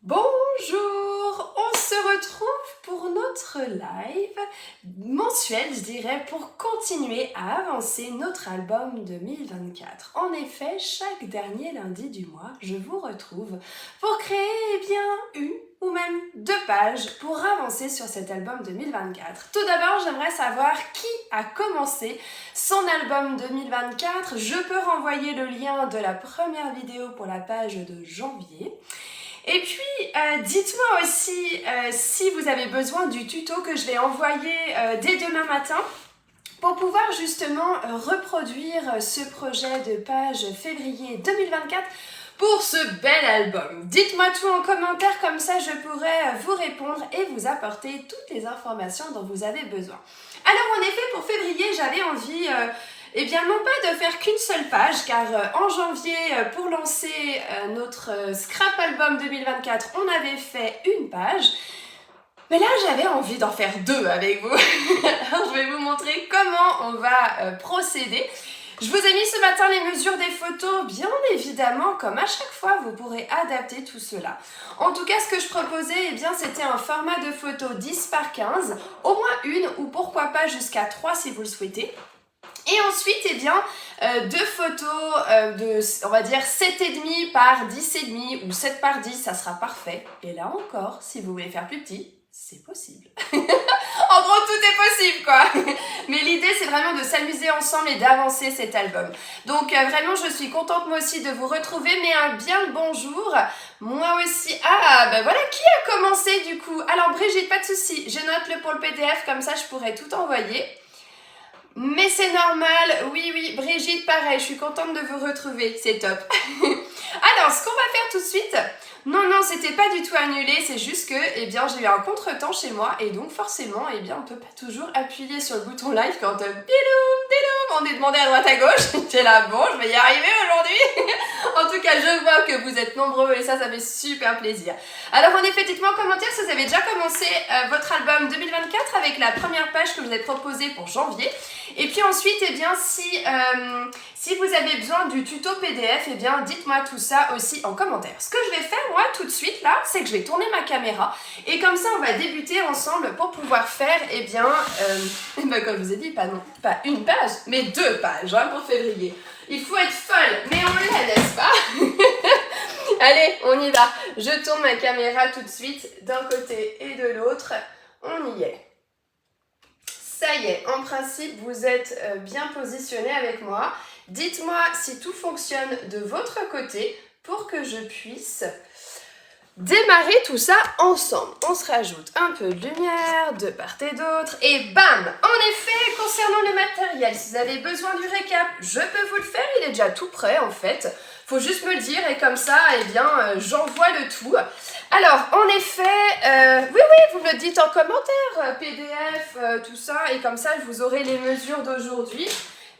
Bonjour, on se retrouve pour notre live mensuel, je dirais, pour continuer à avancer notre album 2024. En effet, chaque dernier lundi du mois, je vous retrouve pour créer une ou même 2 pages pour avancer sur cet album 2024. Tout d'abord, j'aimerais savoir qui a commencé son album 2024. Je peux renvoyer le lien de la première vidéo pour la page de janvier. Et puis, dites-moi aussi si vous avez besoin du tuto que je vais envoyer dès demain matin pour pouvoir justement reproduire ce projet de page février 2024 pour ce bel album. Dites-moi tout en commentaire, comme ça je pourrai vous répondre et vous apporter toutes les informations dont vous avez besoin. Alors en effet, pour février, j'avais envie... non pas de faire qu'une seule page, car en janvier, pour lancer notre Scrap Album 2024, on avait fait une page. Mais là, j'avais envie d'en faire 2 avec vous. Alors, je vais vous montrer comment on va procéder. Je vous ai mis ce matin les mesures des photos, bien évidemment, comme à chaque fois, vous pourrez adapter tout cela. En tout cas, ce que je proposais, c'était un format de photo 10 par 15, au moins une, ou pourquoi pas jusqu'à 3 si vous le souhaitez. Et ensuite, 2 photos de, on va dire, 7,5 par 10,5 ou 7 par 10, ça sera parfait. Et là encore, si vous voulez faire plus petit, c'est possible. En gros, tout est possible, quoi. Mais l'idée, c'est vraiment de s'amuser ensemble et d'avancer cet album. Donc, vraiment, je suis contente, moi aussi, de vous retrouver. Mais un bien le bonjour. Moi aussi. Ah, ben voilà, qui a commencé, du coup? Alors, Brigitte, pas de souci. Je note le pour le PDF, comme ça, je pourrai tout envoyer. Mais c'est normal, oui, Brigitte, pareil, je suis contente de vous retrouver, c'est top. Alors, ce qu'on va faire tout de suite, non, c'était pas du tout annulé, c'est juste que, j'ai eu un contretemps chez moi, et donc forcément, on peut pas toujours appuyer sur le bouton live quand, on est demandé à droite à gauche. T'es là, bon, je vais y arriver aujourd'hui. En tout cas, je vois que vous êtes nombreux, et ça fait super plaisir. Alors, en effet, dites-moi en commentaire si vous avez déjà commencé votre album 2024 avec la première page que vous avez proposée pour janvier. Et puis ensuite, si vous avez besoin du tuto PDF, dites-moi tout ça aussi en commentaire. Ce que je vais faire, moi, tout de suite, là, c'est que je vais tourner ma caméra. Et comme ça, on va débuter ensemble pour pouvoir faire, comme je vous ai dit, pas une page, mais 2 pages pour février. Il faut être folle, mais on l'est, n'est-ce pas? Allez, on y va. Je tourne ma caméra tout de suite, d'un côté et de l'autre. On y est. Ça y est, en principe, vous êtes bien positionné avec moi. Dites-moi si tout fonctionne de votre côté pour que je puisse démarrer tout ça ensemble. On se rajoute un peu de lumière de part et d'autre et bam! En effet, concernant le matériel, si vous avez besoin du récap, je peux vous le faire, il est déjà tout prêt en fait. Faut juste me le dire et comme ça, j'envoie le tout. Alors, en effet, oui, vous me le dites en commentaire, PDF, tout ça, et comme ça, je vous aurai les mesures d'aujourd'hui.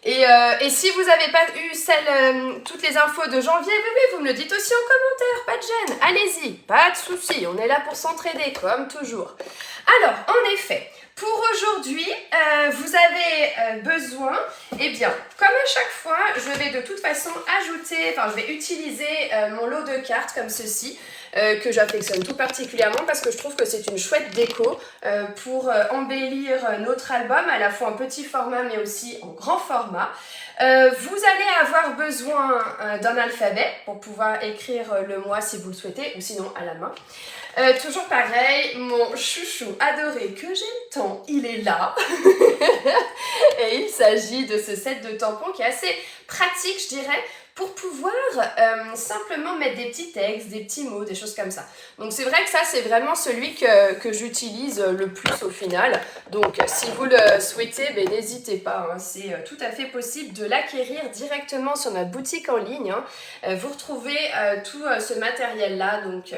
Et si vous n'avez pas eu toutes les infos de janvier, oui, vous me le dites aussi en commentaire, pas de gêne, allez-y, pas de souci, on est là pour s'entraider, comme toujours. Alors, en effet, pour aujourd'hui, vous avez besoin, comme à chaque fois, je vais de toute façon je vais utiliser mon lot de cartes comme ceci, que j'affectionne tout particulièrement parce que je trouve que c'est une chouette déco pour embellir notre album, à la fois en petit format mais aussi en grand format. Vous allez avoir besoin d'un alphabet pour pouvoir écrire le mois si vous le souhaitez, ou sinon à la main. Toujours pareil, mon chouchou adoré que j'aime tant, il est là. Et il s'agit de ce set de tampons qui est assez pratique, je dirais, pour pouvoir simplement mettre des petits textes, des petits mots, des choses comme ça. Donc c'est vrai que ça, c'est vraiment celui que j'utilise le plus au final. Donc si vous le souhaitez, n'hésitez pas, c'est tout à fait possible de l'acquérir directement sur notre boutique en ligne. Vous retrouvez tout ce matériel-là, donc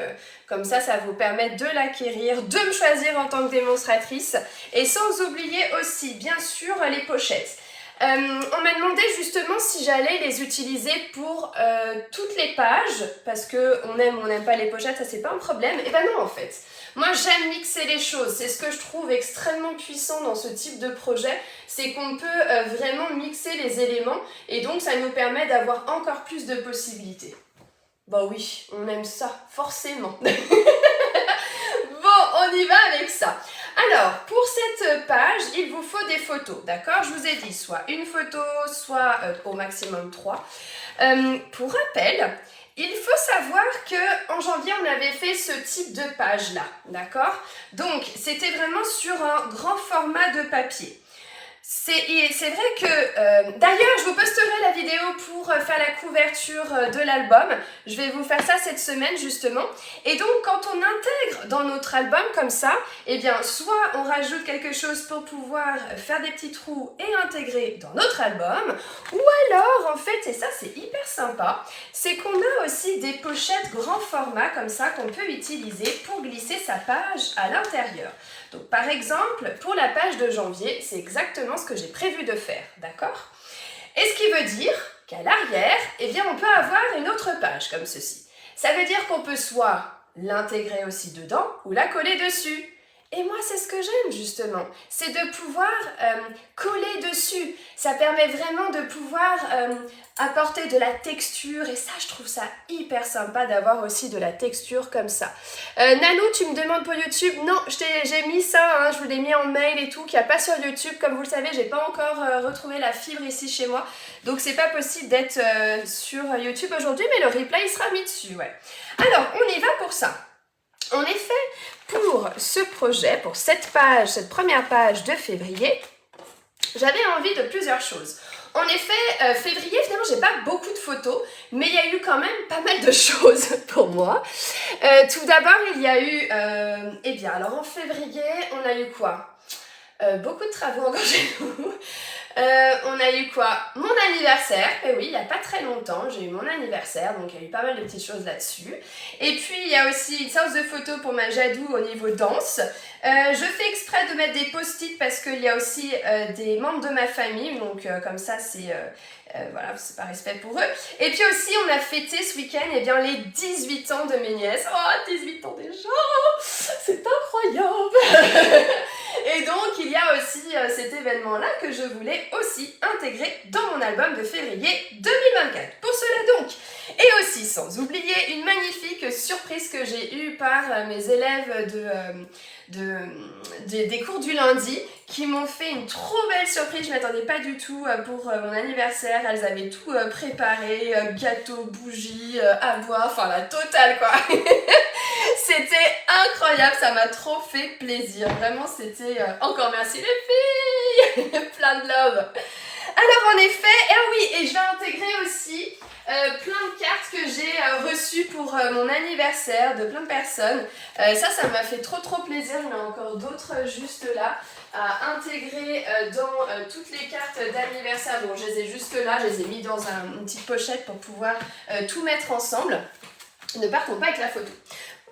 comme ça vous permet de l'acquérir, de me choisir en tant que démonstratrice. Et sans oublier aussi, bien sûr, les pochettes. On m'a demandé justement si j'allais les utiliser pour toutes les pages, parce qu'on aime ou on n'aime pas les pochettes, ça c'est pas un problème. Et non en fait, moi j'aime mixer les choses, c'est ce que je trouve extrêmement puissant dans ce type de projet, c'est qu'on peut vraiment mixer les éléments et donc ça nous permet d'avoir encore plus de possibilités. Bah oui, on aime ça, forcément. Bon, on y va avec ça. Alors, pour cette page, il vous faut des photos, d'accord? Je vous ai dit soit une photo, soit au maximum 3. Pour rappel, il faut savoir que en janvier, on avait fait ce type de page-là, d'accord? Donc, c'était vraiment sur un grand format de papier. C'est vrai que, d'ailleurs, je vous posterai la vidéo pour faire la couverture de l'album. Je vais vous faire ça cette semaine, justement. Et donc, quand on intègre dans notre album comme ça, eh bien, soit on rajoute quelque chose pour pouvoir faire des petits trous et intégrer dans notre album, ou alors, en fait, et ça, c'est hyper sympa, c'est qu'on a aussi des pochettes grand format comme ça qu'on peut utiliser pour glisser sa page à l'intérieur. Donc, par exemple, pour la page de janvier, c'est exactement ce que j'ai prévu de faire, d'accord? Et ce qui veut dire qu'à l'arrière, eh bien, on peut avoir une autre page comme ceci. Ça veut dire qu'on peut soit l'intégrer aussi dedans ou la coller dessus. Et moi, c'est ce que j'aime justement, c'est de pouvoir coller dessus. Ça permet vraiment de pouvoir apporter de la texture et ça, je trouve ça hyper sympa d'avoir aussi de la texture comme ça. Nanou, tu me demandes pour YouTube? Non, j'ai mis ça, hein, je vous l'ai mis en mail et tout, qu'il n'y a pas sur YouTube. Comme vous le savez, j'ai pas encore retrouvé la fibre ici chez moi. Donc, c'est pas possible d'être sur YouTube aujourd'hui, mais le replay, il sera mis dessus, ouais. Alors, on y va pour ça. En effet, pour ce projet, pour cette page, cette première page de février, j'avais envie de plusieurs choses. En effet, février, finalement, j'ai pas beaucoup de photos, mais il y a eu quand même pas mal de choses pour moi. Tout d'abord, il y a eu, eh bien, alors en février, on a eu quoi? Beaucoup de travaux encore chez nous. On a eu quoi? Mon anniversaire, et oui, il n'y a pas très longtemps, j'ai eu mon anniversaire, donc il y a eu pas mal de petites choses là-dessus. Et puis il y a aussi une séance de photos pour ma Jadou au niveau danse. Je fais exprès de mettre des post-it parce qu'il y a aussi des membres de ma famille, donc comme ça c'est voilà, c'est par respect pour eux. Et puis aussi on a fêté ce week-end eh bien, les 18 ans de mes nièces. Oh, 18 ans déjà, c'est incroyable. Et donc, il y a aussi cet événement-là que je voulais aussi intégrer dans mon album de février 2024. Pour cela donc, et aussi sans oublier une magnifique surprise que j'ai eue par mes élèves des cours du lundi qui m'ont fait une trop belle surprise. Je ne m'attendais pas du tout pour mon anniversaire. Elles avaient tout préparé, gâteau, bougies, à boire, enfin la totale quoi. C'était incroyable, ça m'a trop fait plaisir. Vraiment, c'était encore merci les filles. Plein de love. Alors en effet, ah oui, et je vais intégrer aussi plein de cartes que j'ai reçues pour mon anniversaire de plein de personnes. Ça m'a fait trop plaisir. Il y en a encore d'autres juste là à intégrer dans toutes les cartes d'anniversaire. Bon, je les ai juste là, je les ai mis dans une petite pochette pour pouvoir tout mettre ensemble. Ne partons pas avec la photo.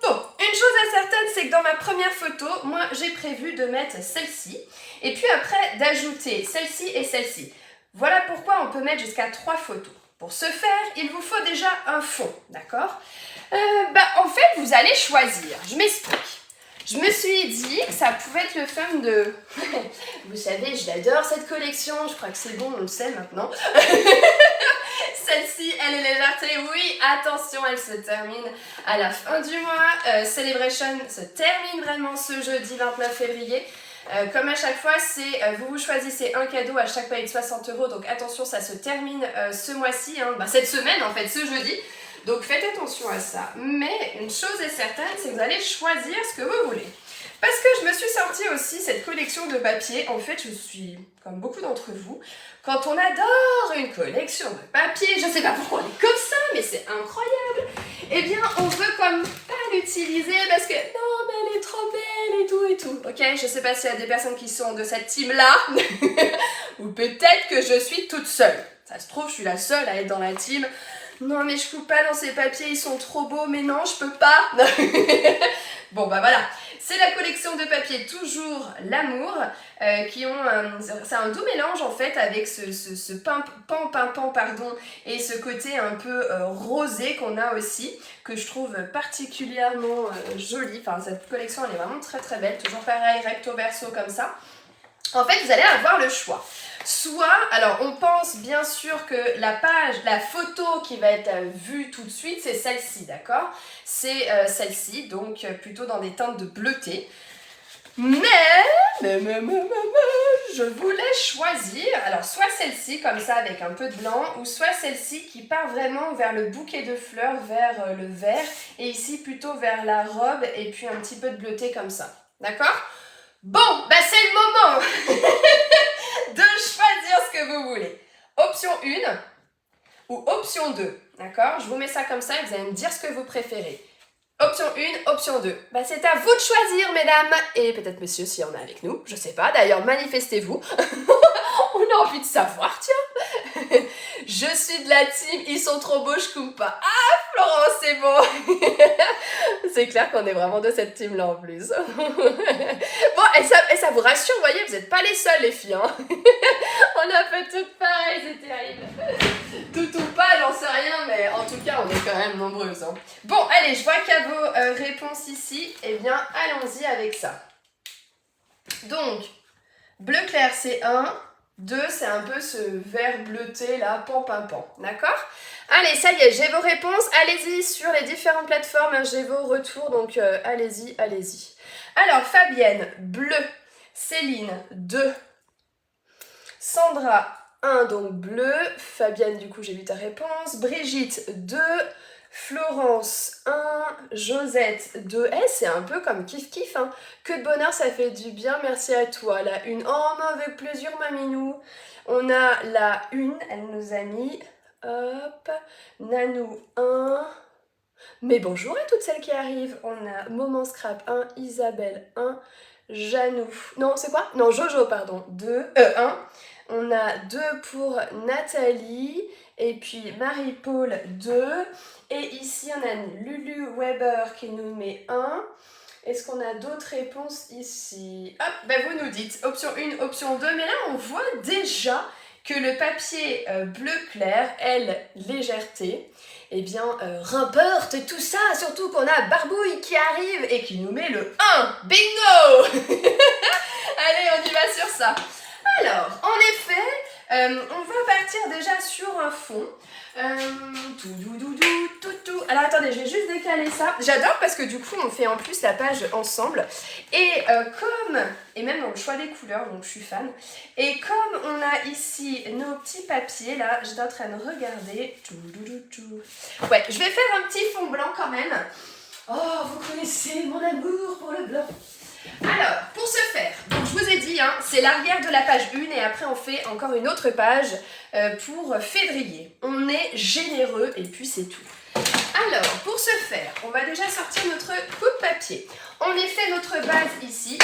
Bon, une chose est certaine, c'est que dans ma première photo, moi j'ai prévu de mettre celle-ci et puis après d'ajouter celle-ci et celle-ci. Voilà pourquoi on peut mettre jusqu'à 3 photos. Pour ce faire, il vous faut déjà un fond, d'accord? En fait, vous allez choisir. Je m'explique. Je me suis dit que ça pouvait être le fun de... Vous savez, j'adore cette collection, je crois que c'est bon, on le sait maintenant. Celle-ci, elle est légèreté, oui, attention, elle se termine à la fin du mois. Celebration se termine vraiment ce jeudi 29 février. Comme à chaque fois, c'est vous choisissez un cadeau à chaque palier de 60 €, donc attention, ça se termine ce mois-ci, hein, cette semaine en fait, ce jeudi. Donc faites attention à ça. Mais une chose est certaine, c'est que vous allez choisir ce que vous voulez. Parce que je me suis sortie aussi cette collection de papier. En fait, je suis, comme beaucoup d'entre vous, quand on adore une collection de papier, je sais pas pourquoi on est comme ça, mais c'est incroyable. Eh bien, on veut comme pas l'utiliser parce que non, mais elle est trop belle et tout. Ok, je sais pas s'il y a des personnes qui sont de cette team-là, ou peut-être que je suis toute seule. Ça se trouve, je suis la seule à être dans la team. Non, mais je coupe pas dans ces papiers, ils sont trop beaux, mais non, je peux pas. Bon, bah voilà. C'est la collection de papiers Toujours l'amour, qui ont c'est un doux mélange en fait avec ce pan pardon, et ce côté un peu rosé qu'on a aussi, que je trouve particulièrement joli. Enfin, cette collection elle est vraiment très belle, toujours pareil, recto verso comme ça. En fait, vous allez avoir le choix. Soit, alors on pense bien sûr que la photo qui va être vue tout de suite, c'est celle-ci, d'accord? C'est celle-ci, donc plutôt dans des teintes de bleuté. Mais, je voulais choisir, alors soit celle-ci comme ça avec un peu de blanc, ou soit celle-ci qui part vraiment vers le bouquet de fleurs, vers le vert, et ici plutôt vers la robe et puis un petit peu de bleuté comme ça, d'accord? Bon, bah c'est le moment de choisir ce que vous voulez. Option 1 ou option 2, d'accord? Je vous mets ça comme ça et vous allez me dire ce que vous préférez. Option 1, option 2. Bah c'est à vous de choisir, mesdames. Et peut-être monsieur si on est avec nous, je sais pas. D'ailleurs, manifestez-vous. On a envie de savoir, tiens. Je suis de la team, ils sont trop beaux, je coupe pas. Ah, Florence, c'est beau. C'est clair qu'on est vraiment de cette team-là en plus. Bon, et ça vous rassure, vous voyez, vous n'êtes pas les seules, les filles. Hein. On a fait toutes pareilles, c'est terrible. Tout ou pas, j'en sais rien, mais en tout cas, on est quand même nombreuses. Hein. Bon, allez, je vois qu'il y a vos réponses ici. Eh bien, allons-y avec ça. Donc, bleu clair, c'est 1. 2, c'est un peu ce vert bleuté là, pan. D'accord? Allez, ça y est, j'ai vos réponses. Allez-y sur les différentes plateformes, hein, j'ai vos retours, donc allez-y. Alors, Fabienne, bleu. Céline, 2. Sandra, 1, donc bleu. Fabienne, du coup, j'ai vu ta réponse. Brigitte, 2. Florence, 1. Josette, 2. Eh, c'est un peu comme kiff, hein. Que de bonheur, ça fait du bien, merci à toi. La 1, oh, mais avec plaisir, maminou. On a la 1, elle nous a mis, hop, Nanou, 1. Mais bonjour à toutes celles qui arrivent. On a Moment Scrap, 1. Isabelle, 1. Janou, non, c'est quoi? Non, Jojo, pardon, 1. On a 2 pour Nathalie, et puis Marie-Paul, 2. Et ici, on a Lulu Weber qui nous met 1. Est-ce qu'on a d'autres réponses ici? Hop, ben vous nous dites option 1, option 2. Mais là, on voit déjà que le papier bleu clair, elle, légèreté, eh bien, remporte tout ça. Surtout qu'on a Barbouille qui arrive et qui nous met le 1. Bingo. Allez, on y va sur ça. Alors, en effet, on va partir déjà sur un fond. Tout. Alors attendez, je vais juste décaler ça. J'adore parce que du coup, on fait en plus la page ensemble. Et et même dans le choix des couleurs, donc je suis fan. Et comme on a ici nos petits papiers, là, j'étais en train de regarder. Ouais, je vais faire un petit fond blanc quand même. Oh, vous connaissez mon amour pour le blanc. Alors, pour ce faire, donc je vous ai dit, hein, c'est l'arrière de la page 1 et après on fait encore une autre page pour février. On est généreux et puis c'est tout. Alors, pour ce faire, on va déjà sortir notre coupe-papier. On y fait notre base ici.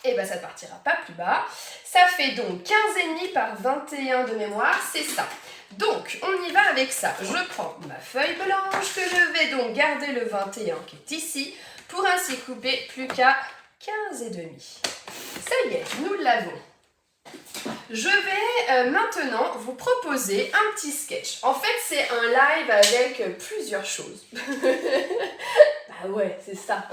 Et bien ça ne partira pas plus bas. Ça fait donc 15,5 par 21 de mémoire, c'est ça. Donc, on y va avec ça. Je prends ma feuille blanche que je vais donc garder le 21 qui est ici. Pour ainsi couper plus qu'à 15,5. Ça y est, nous l'avons. Je vais maintenant vous proposer un petit sketch. En fait, c'est un live avec plusieurs choses. Bah ouais, c'est ça.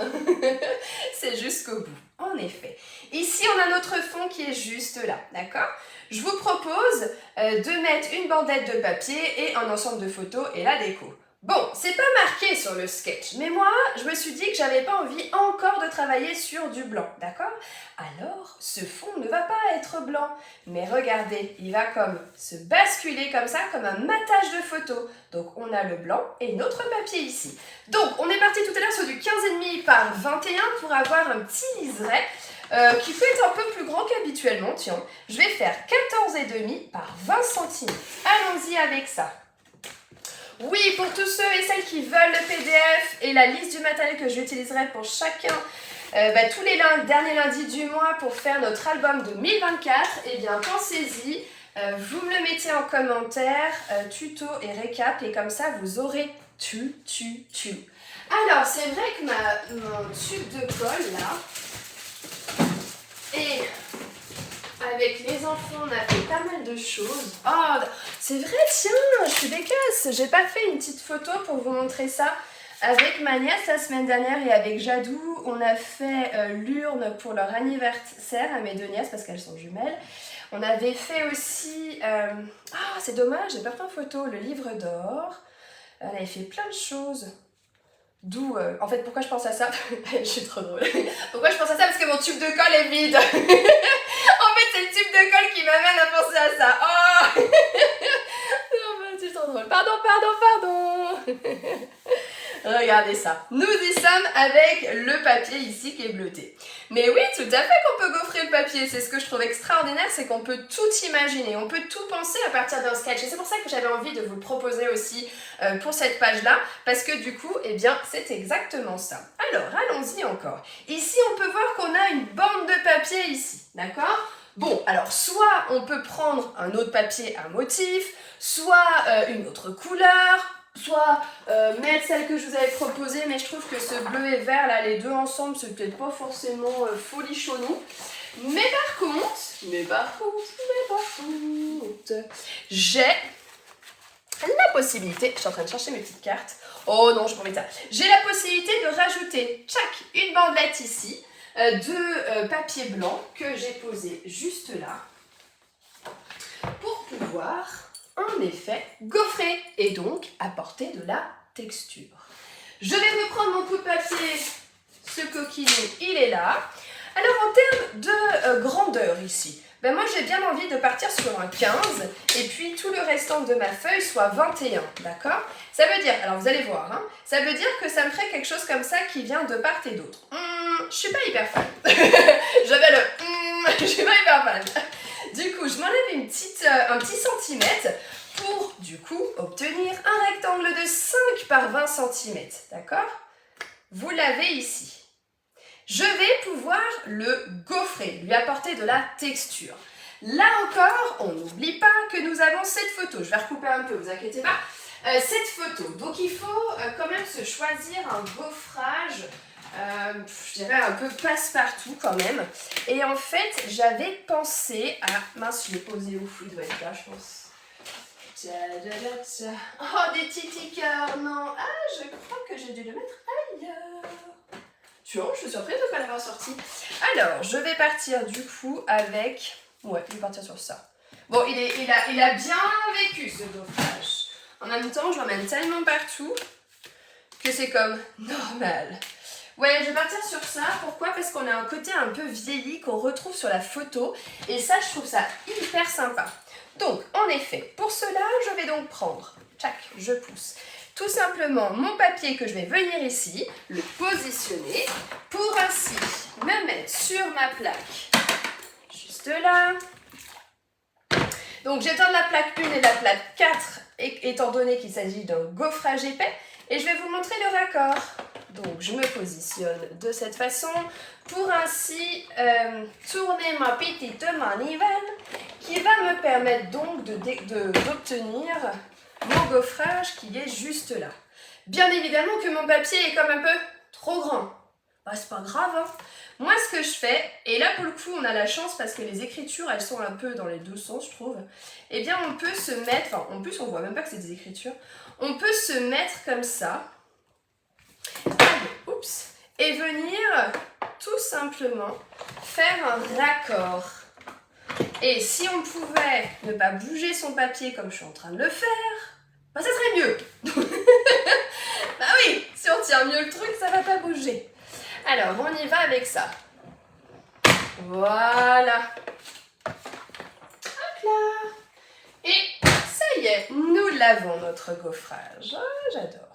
C'est jusqu'au bout. En effet. Ici, on a notre fond qui est juste là, d'accord? Je vous propose de mettre une bandette de papier et un ensemble de photos et la déco. Bon, c'est pas marqué sur le sketch, mais moi, je me suis dit que j'avais pas envie encore de travailler sur du blanc, d'accord? Alors, ce fond ne va pas être blanc, mais regardez, il va comme se basculer comme ça, comme un matage de photos. Donc, on a le blanc et notre papier ici. Donc, on est parti tout à l'heure sur du 15,5 par 21 pour avoir un petit liseré qui peut être un peu plus grand qu'habituellement, tiens. Je vais faire 14,5 par 20 cm. Allons-y avec ça. Oui, pour tous ceux et celles qui veulent le PDF et la liste du matériel que j'utiliserai pour chacun tous les derniers lundis du mois pour faire notre album 2024, eh bien pensez-y, vous me le mettez en commentaire, tuto et récap, et comme ça vous aurez tout. Alors, c'est vrai que mon tube de colle là, et avec les enfants, on a fait pas mal de choses. Oh, c'est vrai, tiens, je suis dégueulasse. J'ai pas fait une petite photo pour vous montrer ça. Avec ma nièce la semaine dernière et avec Jadou, on a fait l'urne pour leur anniversaire à mes deux nièces parce qu'elles sont jumelles. On avait fait aussi, c'est dommage, j'ai pas pris en photo, le livre d'or. On avait fait plein de choses. D'où, en fait, pourquoi je pense à ça? Je suis trop drôle. Pourquoi je pense à ça? Parce que mon tube de colle est vide. En fait, c'est le tube de colle qui m'amène à penser à ça. Oh non, c'est trop drôle. Pardon. Regardez ça. Nous y sommes avec le papier ici qui est bleuté. Mais oui, tout à fait qu'on peut gaufrer le papier. C'est ce que je trouve extraordinaire, c'est qu'on peut tout imaginer. On peut tout penser à partir d'un sketch. Et c'est pour ça que j'avais envie de vous le proposer aussi pour cette page-là. Parce que du coup, eh bien, c'est exactement ça. Alors, allons-y encore. Ici, on peut voir qu'on a une bande de papier ici. D'accord ? Bon, alors soit on peut prendre un autre papier à motif, soit une autre couleur, soit mettre celle que je vous avais proposée, mais je trouve que ce bleu et vert, là, les deux ensemble, c'est peut-être pas forcément folichonnou. Mais par contre, j'ai la possibilité, je suis en train de chercher mes petites cartes, oh non, je promets ça, j'ai la possibilité de rajouter, une bandelette ici, de papier blanc que j'ai posé juste là, pour pouvoir en effet gaufrer et donc apporter de la texture. Je vais reprendre mon coup de papier, ce coquinou il est là. Alors en termes de grandeur ici, ben moi j'ai bien envie de partir sur un 15 et puis tout le restant de ma feuille soit 21, d'accord? Ça veut dire, alors vous allez voir, hein, ça veut dire que ça me ferait quelque chose comme ça qui vient de part et d'autre. Je suis pas hyper fan. J'avais je suis pas hyper fan. Du coup, je m'enlève un petit centimètre pour, du coup, obtenir un rectangle de 5 par 20 cm. D'accord? Vous l'avez ici. Je vais pouvoir le gaufrer, lui apporter de la texture. Là encore, on n'oublie pas que nous avons cette photo. Je vais recouper un peu, vous inquiétez pas. Cette photo. Donc, il faut quand même se choisir un gaufrage je dirais un peu passe-partout quand même. Et en fait, j'avais pensé à... Mince, je l'ai posé où? Il doit être là, je pense. Oh, des petits cœurs, non. Ah, je crois que j'ai dû le mettre ailleurs. Tu vois, je suis surprise de ne pas l'avoir sorti. Alors, je vais partir du coup avec... Ouais, je vais partir sur ça. Bon, il a bien vécu ce gaufrage. En même temps, je l'emmène tellement partout que c'est comme normal. Ouais, je vais partir sur ça. Pourquoi? Parce qu'on a un côté un peu vieilli qu'on retrouve sur la photo. Et ça, je trouve ça hyper sympa. Donc, en effet, pour cela, je vais donc prendre, je pousse, tout simplement mon papier que je vais venir ici, le positionner, pour ainsi me mettre sur ma plaque, juste là. Donc, j'éteins la plaque 1 et la plaque 4, étant donné qu'il s'agit d'un gaufrage épais. Et je vais vous montrer le raccord. Donc, je me positionne de cette façon pour ainsi tourner ma petite manivelle qui va me permettre donc d'obtenir mon gaufrage qui est juste là. Bien évidemment que mon papier est comme un peu trop grand. Bah, c'est pas grave, hein. Moi, ce que je fais, et là pour le coup, on a la chance parce que les écritures, elles sont un peu dans les deux sens, je trouve. Eh bien, on peut se mettre, enfin, en plus, on voit même pas que c'est des écritures. On peut se mettre comme ça. Oups, et venir tout simplement faire un raccord. Et si on pouvait ne pas bouger son papier comme je suis en train de le faire, bah ça serait mieux. Bah oui, si on tient mieux le truc, ça va pas bouger. Alors, on y va avec ça. Voilà. Hop là. Et ça y est, nous l'avons notre gaufrage. Oh, j'adore.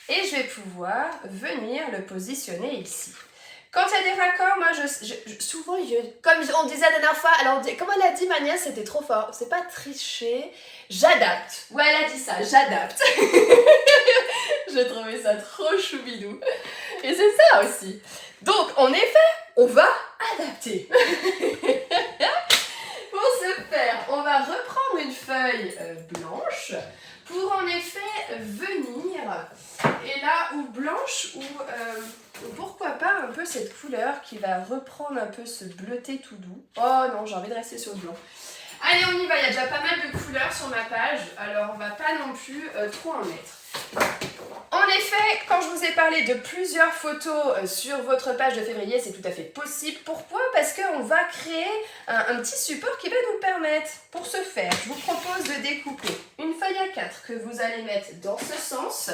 Et je vais pouvoir venir le positionner ici. Quand il y a des raccords, moi, souvent, comme on disait la dernière fois, alors, comme elle a dit, ma nièce, c'était trop fort. C'est pas tricher, j'adapte. Ouais, elle a dit ça, j'adapte. J'ai trouvé ça trop choubidou. Et c'est ça aussi. Donc, en effet, on va adapter. Pour ce faire, on va reprendre une feuille blanche pour en effet venir, et là, ou blanche, ou pourquoi pas un peu cette couleur qui va reprendre un peu ce bleuté tout doux. Oh non, j'ai envie de rester sur le blanc. Allez, on y va, il y a déjà pas mal de couleurs sur ma page, alors on va pas non plus trop en mettre. En effet, quand je vous ai parlé de plusieurs photos sur votre page de février, c'est tout à fait possible. Pourquoi? Parce qu'on va créer un petit support qui va nous permettre, pour ce faire, je vous propose de découper une feuille A4 que vous allez mettre dans ce sens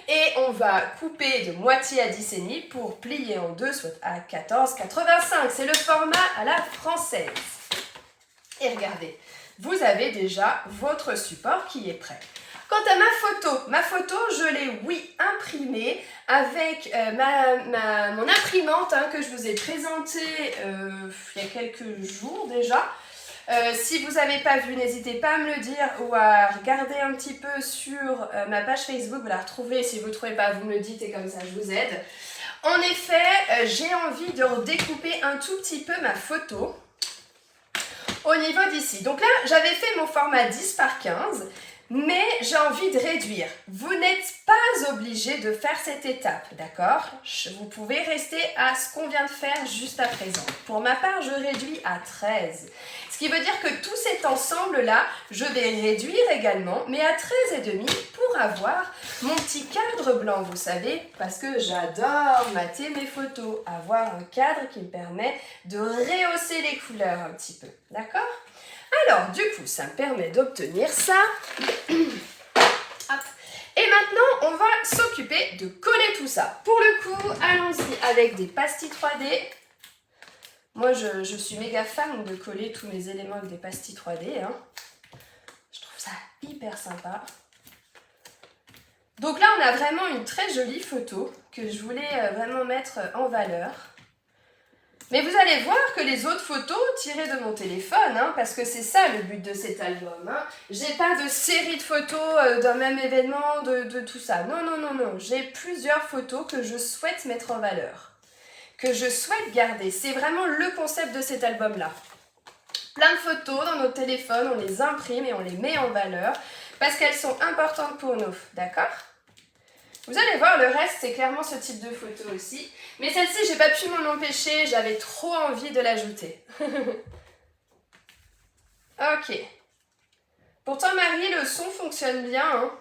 et on va couper de moitié à 10 cm pour plier en deux, soit à 14,85. C'est le format à la française. Et regardez, vous avez déjà votre support qui est prêt. Quant à ma photo, je l'ai, oui, imprimée avec mon imprimante que je vous ai présentée il y a quelques jours déjà. Si vous n'avez pas vu, n'hésitez pas à me le dire ou à regarder un petit peu sur ma page Facebook, vous la retrouvez. Si vous ne trouvez pas, vous me le dites et comme ça je vous aide. En effet, j'ai envie de redécouper un tout petit peu ma photo au niveau d'ici. Donc là, j'avais fait mon format 10 par 15. Mais j'ai envie de réduire. Vous n'êtes pas obligé de faire cette étape, d'accord? Vous pouvez rester à ce qu'on vient de faire juste à présent. Pour ma part, je réduis à 13. Ce qui veut dire que tout cet ensemble-là, je vais réduire également, mais à 13,5 pour avoir mon petit cadre blanc, vous savez, parce que j'adore mater mes photos, avoir un cadre qui me permet de rehausser les couleurs un petit peu, d'accord? Alors, du coup, ça me permet d'obtenir ça. Hop. Et maintenant, on va s'occuper de coller tout ça. Pour le coup, allons-y avec des pastilles 3D. Moi, je suis méga fan de coller tous mes éléments avec des pastilles 3D. Je trouve ça hyper sympa. Donc là, on a vraiment une très jolie photo que je voulais vraiment mettre en valeur. Mais vous allez voir que les autres photos tirées de mon téléphone, parce que c'est ça le but de cet album. J'ai pas de série de photos d'un même événement, de tout ça. Non, non, non, non. J'ai plusieurs photos que je souhaite mettre en valeur, que je souhaite garder. C'est vraiment le concept de cet album-là. Plein de photos dans nos téléphones, on les imprime et on les met en valeur parce qu'elles sont importantes pour nous, d'accord ? Vous allez voir, le reste, c'est clairement ce type de photo aussi. Mais celle-ci, j'ai pas pu m'en empêcher, j'avais trop envie de l'ajouter. Ok. Pourtant, Marie, le son fonctionne bien.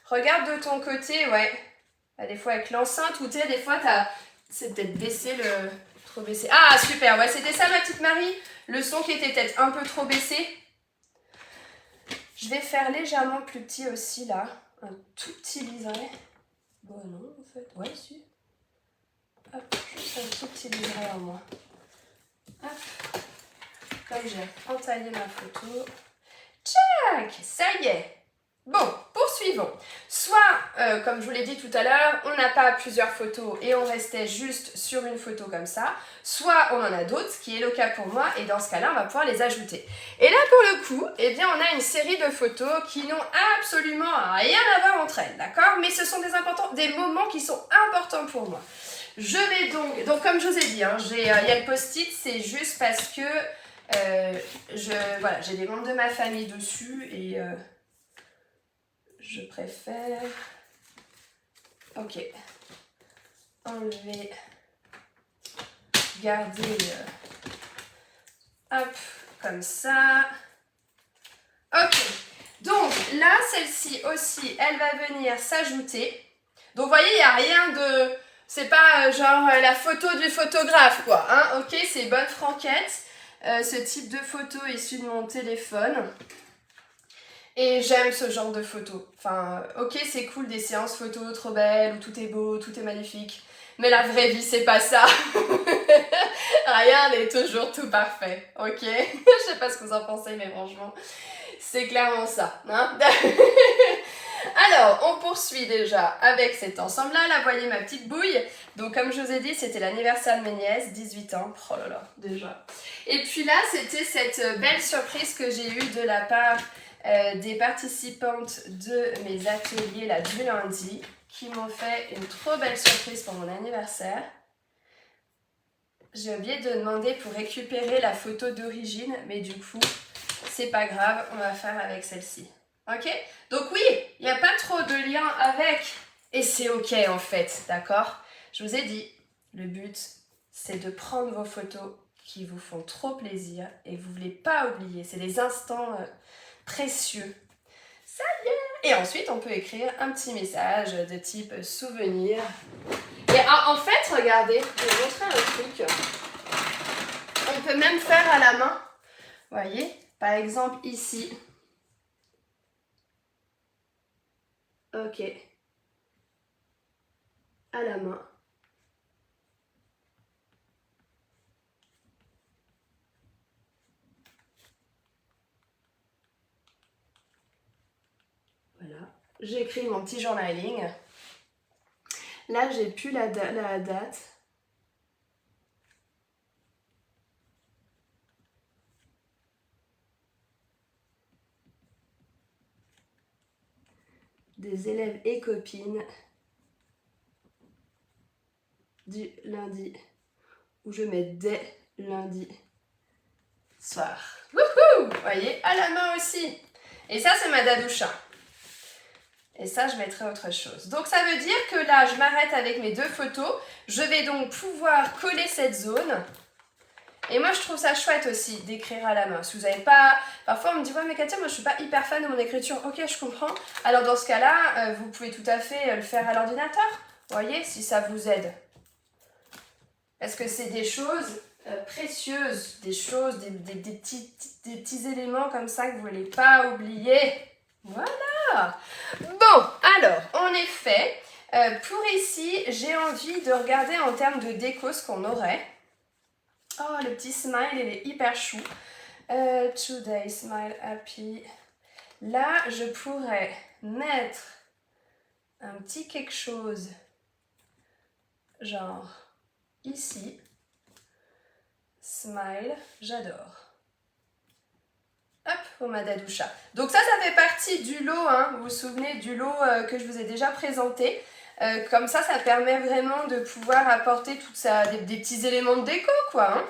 Regarde de ton côté, ouais. Des fois avec l'enceinte, ou tu sais, des fois, c'est peut-être baissé le... Trop baissé. Ah, super, ouais, c'était ça, ma petite Marie. Le son qui était peut-être un peu trop baissé. Je vais faire légèrement plus petit aussi, là. Un tout petit liseré. Bon, non, en fait. Ouais, si. Hop, juste un tout petit liseré en moins. Hop. Comme j'ai entaillé ma photo. Tchac! Ça y est. Bon, poursuivons. Soit, comme je vous l'ai dit tout à l'heure, on n'a pas plusieurs photos et on restait juste sur une photo comme ça. Soit on en a d'autres, ce qui est le cas pour moi, et dans ce cas-là, on va pouvoir les ajouter. Et là, pour le coup, eh bien, on a une série de photos qui n'ont absolument rien à voir entre elles, d'accord? Mais ce sont des moments qui sont importants pour moi. Je vais donc comme je vous ai dit, il y a le post-it, c'est juste parce que voilà, j'ai des membres de ma famille dessus et... je préfère, ok, enlever, garder, hop, comme ça, ok. Donc là, celle-ci aussi, elle va venir s'ajouter. Donc vous voyez, il n'y a rien de, c'est pas genre la photo du photographe quoi, ok, c'est bonne franquette, ce type de photo issu de mon téléphone. Et j'aime ce genre de photos. Enfin, ok, c'est cool des séances photos trop belles, où tout est beau, tout est magnifique. Mais la vraie vie, c'est pas ça. Rien n'est toujours tout parfait, ok? Je sais pas ce que vous en pensez, mais franchement, c'est clairement ça. Alors, on poursuit déjà avec cet ensemble-là. Là, voyez ma petite bouille. Donc, comme je vous ai dit, c'était l'anniversaire de mes nièces, 18 ans. Oh là là, déjà. Et puis là, c'était cette belle surprise que j'ai eue de la part... des participantes de mes ateliers là, du lundi qui m'ont fait une trop belle surprise pour mon anniversaire. J'ai oublié de demander pour récupérer la photo d'origine, mais du coup, c'est pas grave, on va faire avec celle-ci. Ok? Donc oui, il n'y a pas trop de lien avec, et c'est ok en fait, d'accord? Je vous ai dit, le but, c'est de prendre vos photos qui vous font trop plaisir et vous ne voulez pas oublier. C'est des instants... précieux. Ça y est, Et ensuite, on peut écrire un petit message de type souvenir. Et en fait, regardez, je vais vous montrer un truc. On peut même faire à la main. Vous voyez, par exemple ici. Ok. À la main. Voilà. J'écris mon petit journaling. Là, j'ai plus la date. Des élèves et copines du lundi, où je mets dès lundi soir. Wouhou! Vous voyez, à la main aussi. Et ça, c'est ma dadoucha. Et ça, je mettrai autre chose. Donc, ça veut dire que là, je m'arrête avec mes 2 photos. Je vais donc pouvoir coller cette zone. Et moi, je trouve ça chouette aussi d'écrire à la main. Si vous n'avez pas... Parfois, on me dit « Ouais, mais Katia, moi, je suis pas hyper fan de mon écriture. » Ok, je comprends. Alors, dans ce cas-là, vous pouvez tout à fait le faire à l'ordinateur. Vous voyez, si ça vous aide. Parce que c'est des choses précieuses, des choses, des petits éléments comme ça que vous ne voulez pas oublier. Voilà. Bon, alors, en effet, pour ici, j'ai envie de regarder en termes de déco ce qu'on aurait. Oh, le petit smile, il est hyper chou. Today, smile happy. Là, je pourrais mettre un petit quelque chose, genre ici. Smile, j'adore. Hop, pour ma dadoucha. Donc ça fait partie du lot, hein. Vous vous souvenez du lot que je vous ai déjà présenté. Comme ça permet vraiment de pouvoir apporter des petits éléments de déco, quoi. Hein.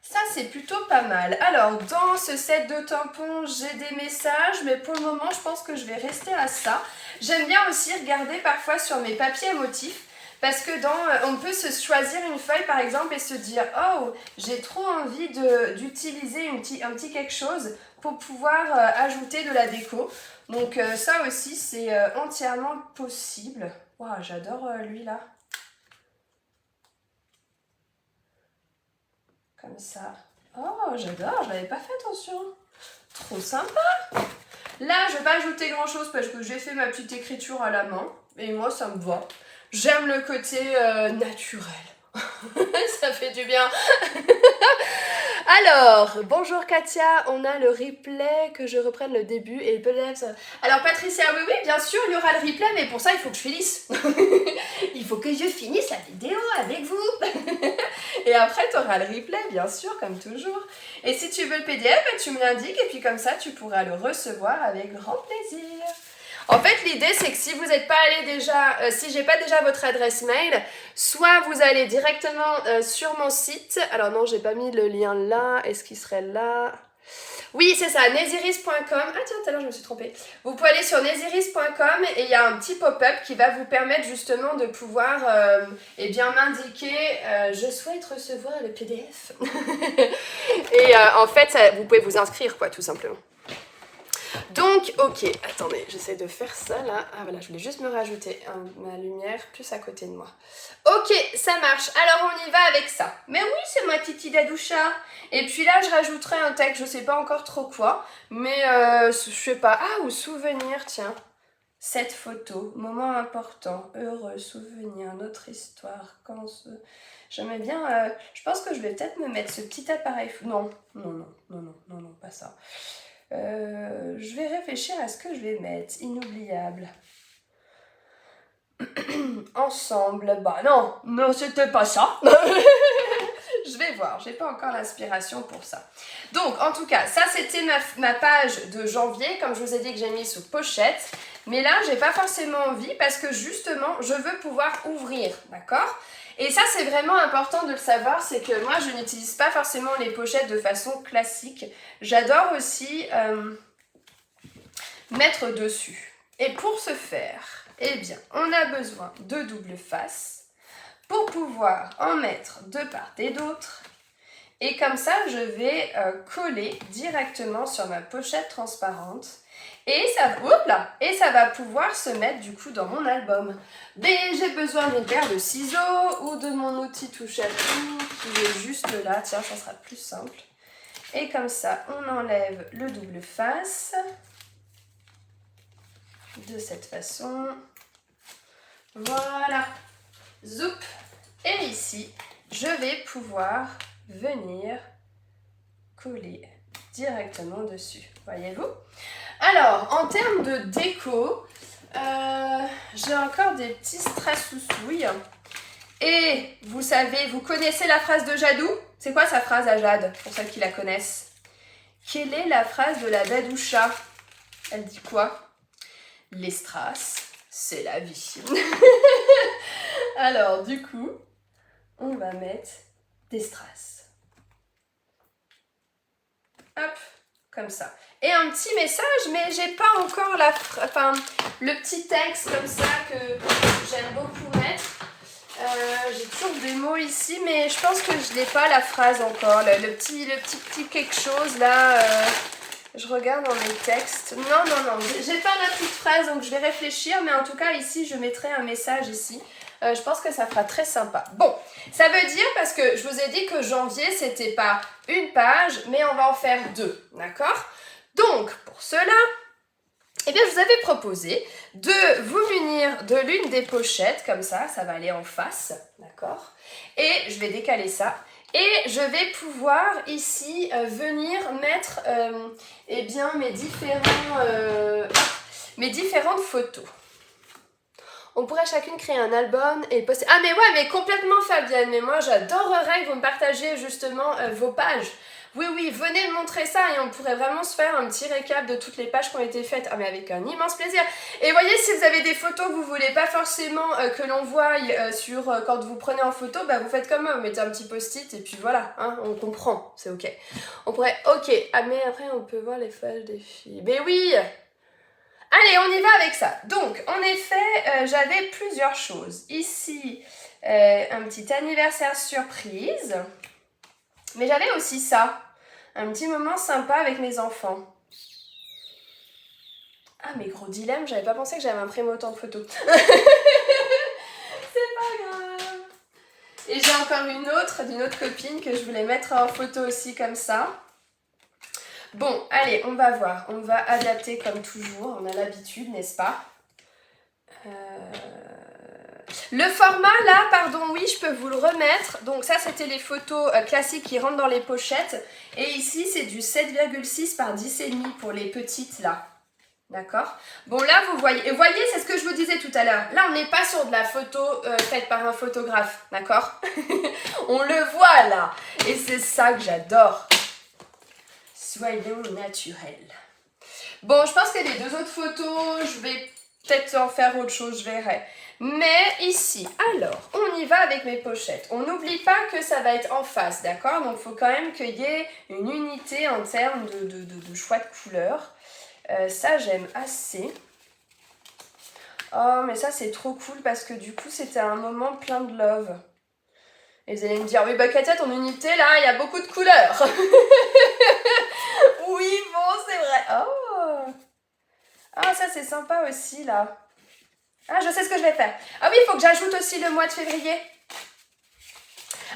Ça, c'est plutôt pas mal. Alors, dans ce set de tampons, j'ai des messages, mais pour le moment, je pense que je vais rester à ça. J'aime bien aussi regarder parfois sur mes papiers à motifs, parce que on peut se choisir une feuille, par exemple, et se dire « Oh, j'ai trop envie d'utiliser un petit quelque chose pour pouvoir ajouter de la déco. » Donc, ça aussi, c'est entièrement possible. Waouh, j'adore lui, là. Comme ça. Oh, j'adore, je n'avais pas fait attention. Trop sympa. Là, je ne vais pas ajouter grand chose parce que j'ai fait ma petite écriture à la main. Et moi, ça me va. J'aime le côté naturel. Ça fait du bien. Alors, bonjour Katia, on a le replay, que je reprenne le début et peut-être... Alors Patricia, oui, bien sûr, il y aura le replay, mais pour ça, il faut que je finisse. Il faut que je finisse la vidéo avec vous. Et après, tu auras le replay, bien sûr, comme toujours. Et si tu veux le PDF, tu me l'indiques et puis comme ça, tu pourras le recevoir avec grand plaisir. En fait, l'idée, c'est que si vous n'êtes pas allé déjà, si j'ai pas déjà votre adresse mail, soit vous allez directement sur mon site. Alors non, j'ai pas mis le lien là. Est-ce qu'il serait là? Oui, c'est ça, neziris.com. Ah tiens, tout à l'heure, je me suis trompée. Vous pouvez aller sur neziris.com et il y a un petit pop-up qui va vous permettre justement de pouvoir eh bien m'indiquer je souhaite recevoir le PDF. Et en fait, vous pouvez vous inscrire, quoi, tout simplement. Donc, ok, attendez, j'essaie de faire ça là. Ah voilà, je voulais juste me rajouter ma lumière plus à côté de moi. Ok, ça marche. Alors on y va avec ça. Mais oui, c'est ma petite dadoucha. Et puis là, je rajouterai un texte, je sais pas encore trop quoi. Mais je sais pas. Ah, ou souvenir, tiens. Cette photo, moment important, heureux, souvenir, notre histoire. J'aimais bien. Je pense que je vais peut-être me mettre ce petit appareil. Non, pas ça. Je vais réfléchir à ce que je vais mettre. Inoubliable. Ensemble. Bah non, c'était pas ça. Je vais voir, j'ai pas encore l'inspiration pour ça. Donc, en tout cas, ça c'était ma page de janvier, comme je vous ai dit que j'ai mis sous pochette. Mais là, j'ai pas forcément envie parce que justement, je veux pouvoir ouvrir, d'accord ? Et ça, c'est vraiment important de le savoir, c'est que moi, je n'utilise pas forcément les pochettes de façon classique. J'adore aussi mettre dessus. Et pour ce faire, eh bien, on a besoin de double face pour pouvoir en mettre de part et d'autre. Et comme ça, je vais coller directement sur ma pochette transparente. Et ça va pouvoir se mettre du coup dans mon album. Mais j'ai besoin d'une paire de ciseaux ou de mon outil touche à tout qui est juste là. Tiens, ça sera plus simple. Et comme ça, on enlève le double face. De cette façon. Voilà. Zoup. Et ici, je vais pouvoir venir coller directement dessus. Voyez-vous? Alors, en termes de déco, j'ai encore des petits strass-soussouilles. Et vous savez, vous connaissez la phrase de Jadou? C'est quoi sa phrase à Jade, pour celles qui la connaissent? Quelle est la phrase de la Dadoucha? Elle dit quoi? Les strass, c'est la vie. Alors, du coup, on va mettre des strass. Hop, comme ça. Et un petit message, mais j'ai pas encore le petit texte comme ça que j'aime beaucoup mettre. J'ai toujours des mots ici, mais je pense que je n'ai pas la phrase encore. Le petit quelque chose là. Je regarde dans mes textes. Non. J'ai pas la petite phrase, donc je vais réfléchir. Mais en tout cas, ici, je mettrai un message ici. Je pense que ça fera très sympa. Bon, ça veut dire, parce que je vous ai dit que janvier, c'était pas une page, mais on va en faire 2. D'accord? Donc, pour cela, eh bien, je vous avais proposé de vous munir de l'une des pochettes, comme ça va aller en face, d'accord? Et je vais décaler ça. Et je vais pouvoir ici venir mettre eh bien, mes différentes photos. On pourrait chacune créer un album et poster... Ah mais ouais, mais complètement Fabienne, mais moi j'adorerais que vous me partagiez justement vos pages. Oui, venez me montrer ça et on pourrait vraiment se faire un petit récap de toutes les pages qui ont été faites. Ah mais avec un immense plaisir. Et voyez, si vous avez des photos que vous voulez pas forcément que l'on voie quand vous prenez en photo, bah vous faites comme moi, vous mettez un petit post-it et puis voilà, hein, on comprend, c'est ok. On pourrait... Ok, ah mais après on peut voir les pages des filles. Mais oui. Allez, on y va avec ça. Donc, en effet, j'avais plusieurs choses. Ici, un petit anniversaire surprise. Mais j'avais aussi ça. Un petit moment sympa avec mes enfants. Ah, mais gros dilemme, j'avais pas pensé que j'avais imprimé autant de photos. C'est pas grave. Et j'ai encore une autre, d'une autre copine que je voulais mettre en photo aussi comme ça. Bon, allez, on va voir. On va adapter comme toujours. On a l'habitude, n'est-ce pas? Le format, là, pardon, oui, je peux vous le remettre. Donc ça, c'était les photos classiques qui rentrent dans les pochettes. Et ici, c'est du 7,6 par 10,5 pour les petites, là. D'accord? Bon, là, vous voyez. Et vous voyez, c'est ce que je vous disais tout à l'heure. Là, on n'est pas sur de la photo faite par un photographe. D'accord? On le voit, là. Et c'est ça que j'adore. Soyons naturels. Bon, je pense que les 2 autres photos, je vais peut-être en faire autre chose, je verrai. Mais ici, alors, on y va avec mes pochettes. On n'oublie pas que ça va être en face, d'accord? Donc, il faut quand même qu'il y ait une unité en termes de choix de couleurs. Ça, j'aime assez. Oh, mais ça, c'est trop cool parce que du coup, c'était un moment plein de love. Et vous allez me dire, oui, bah Katia, ton unité, là, il y a beaucoup de couleurs. Oui, bon, c'est vrai. Oh! Ah, ça, c'est sympa aussi, là. Ah, je sais ce que je vais faire. Ah oui, il faut que j'ajoute aussi le mois de février.